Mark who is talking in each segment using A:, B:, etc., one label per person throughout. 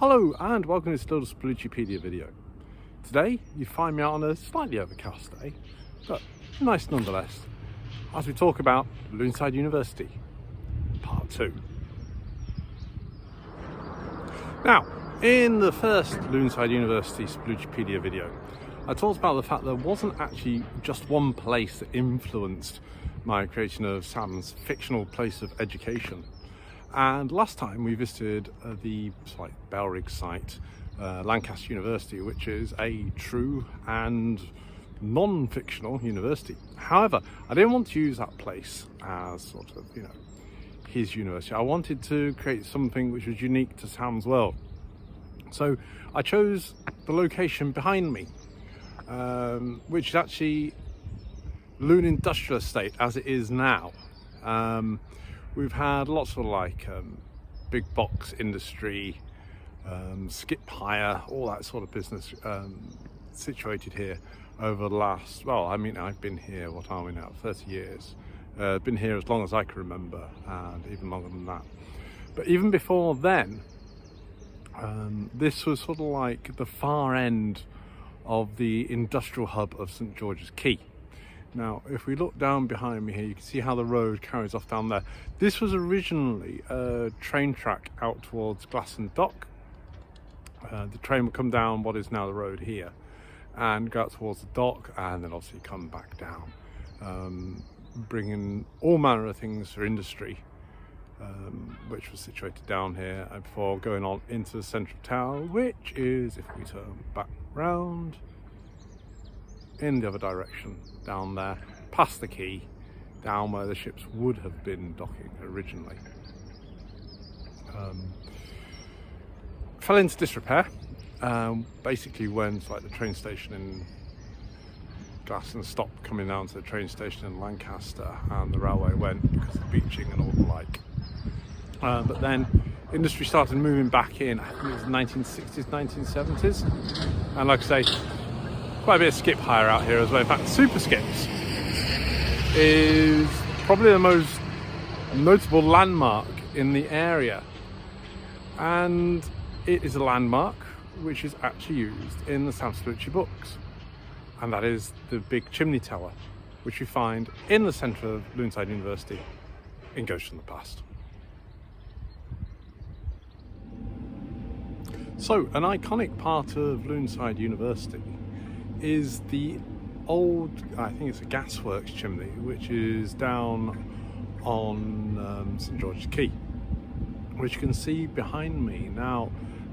A: Hello and welcome to still the Spalluccipedia video. Today you find me out on a slightly overcast day, but nice nonetheless, as we talk about Luneside University, part 2. Now, in the first Luneside University Spalluccipedia video, I talked about the fact there wasn't actually just one place that influenced my creation of Sam's fictional place of education. And last time we visited the Belrig site, Lancaster University, which is a true and non-fictional university. However, I didn't want to use that place as sort of, his university. I wanted to create something which was unique to Sam's world. So I chose the location behind me, which is actually Lune Industrial Estate as it is now. We've had lots of big box industry, skip hire, all that sort of business situated here over the last, I've been here, 30 years. Been here as long as I can remember, and even longer than that. But even before then, this was sort of like the far end of the industrial hub of St George's Quay. Now, if we look down behind me here, you can see how the road carries off down there. This was originally a train track out towards Glasson Dock. The train would come down what is now the road here and go out towards the dock, and then obviously come back down, bringing all manner of things for industry, which was situated down here before going on into the central town, which is, if we turn back round, in the other direction, down there, past the quay, down where the ships would have been docking originally. Fell into disrepair, basically when the train station in Glasson stopped coming down to the train station in Lancaster, and the railway went because of beaching and all the like. But then industry started moving back in, I think it was 1960s, 1970s, and like I say, quite a bit of skip hire out here as well. In fact, Super Skips is probably the most notable landmark in the area, and it is a landmark which is actually used in the Sam Spallucci books, and that is the big chimney tower which you find in the centre of Luneside University in Ghosts from the Past. So, an iconic part of Luneside University is the old, I think it's a gasworks chimney, which is down on St George's Quay, which you can see behind me. Now,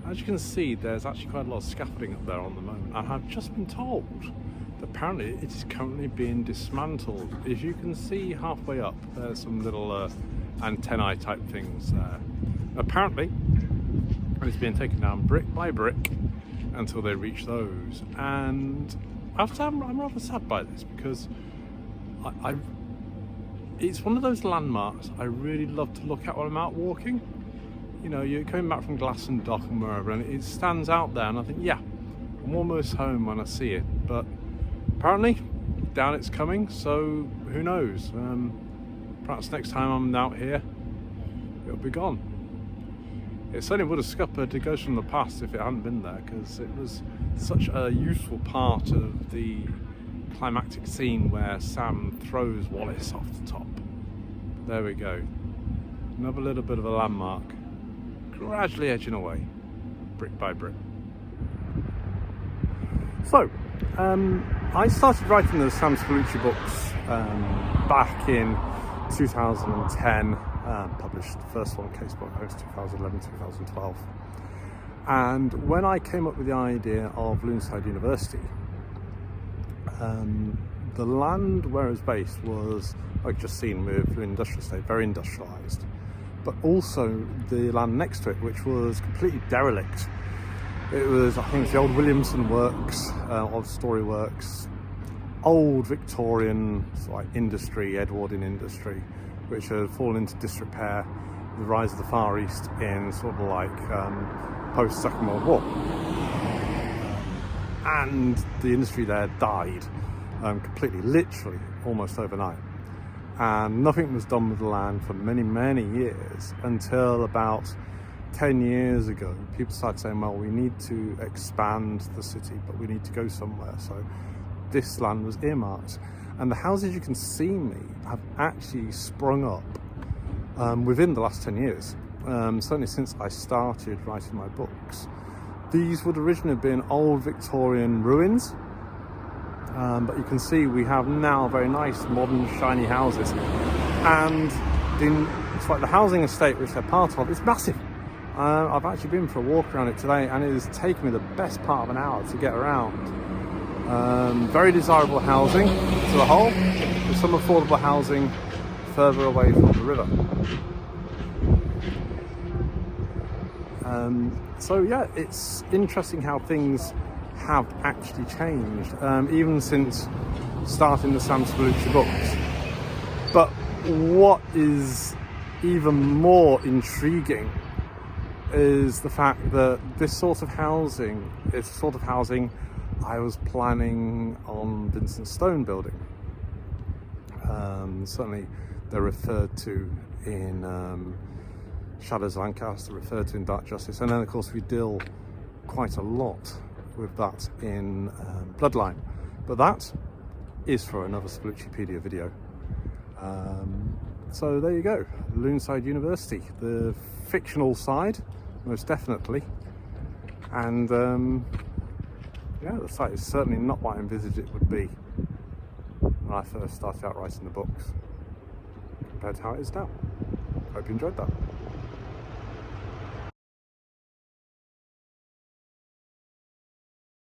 A: as you can see, there's actually quite a lot of scaffolding up there on the moment, and I've just been told that apparently it is currently being dismantled. As you can see halfway up, there's some little antennae type things there. Apparently, it's being taken down brick by brick until they reach those, and I'm rather sad by this, because it's one of those landmarks I really love to look at when I'm out walking. You're coming back from Glasson Dock and wherever, and it stands out there, and I think, yeah, I'm almost home when I see it. But apparently down it's coming, so who knows, perhaps next time I'm out here it'll be gone. It certainly would have scuppered the Ghosts from the Past if it hadn't been there, because it was such a useful part of the climactic scene where Sam throws Wallace off the top. There we go. Another little bit of a landmark, gradually edging away, brick by brick. So, I started writing the Sam Spallucci books back in 2010. Published the first one, Casebook, that was 2011, 2012. And when I came up with the idea of Luneside University, the land where it was based was, like just seen with Lune Industrial Estate, very industrialised. But also the land next to it, which was completely derelict. It was, I think it's the old Williamson Works, old Story Works, old Victorian industry, Edwardian industry, which had fallen into disrepair with the rise of the Far East in post-Second World War. And the industry there died completely, literally, almost overnight. And nothing was done with the land for many, many years, until about 10 years ago, people started saying, well, we need to expand the city, but we need to go somewhere. So this land was earmarked. And the houses you can see me have actually sprung up within the last 10 years. Certainly since I started writing my books. These would originally have been old Victorian ruins, but you can see we have now very nice, modern, shiny houses. And it's like the housing estate which they're part of, it's massive. I've actually been for a walk around it today, and it has taken me the best part of an hour to get around. Very desirable housing to the whole, with some affordable housing further away from the river. So yeah, it's interesting how things have actually changed, even since starting the Sam Spallucci books. But what is even more intriguing is the fact that this sort of housing is the sort of housing I was planning on Vincent Stone building. Certainly they're referred to in Shadows of Lancaster, referred to in Dark Justice, and then of course we deal quite a lot with that in Bloodline. But that is for another Spalluccipedia video. So there you go, Luneside University, the fictional side, most definitely. And yeah, the site is certainly not what I envisaged it would be when I first started out writing the books, compared to how it is now. Hope you enjoyed that.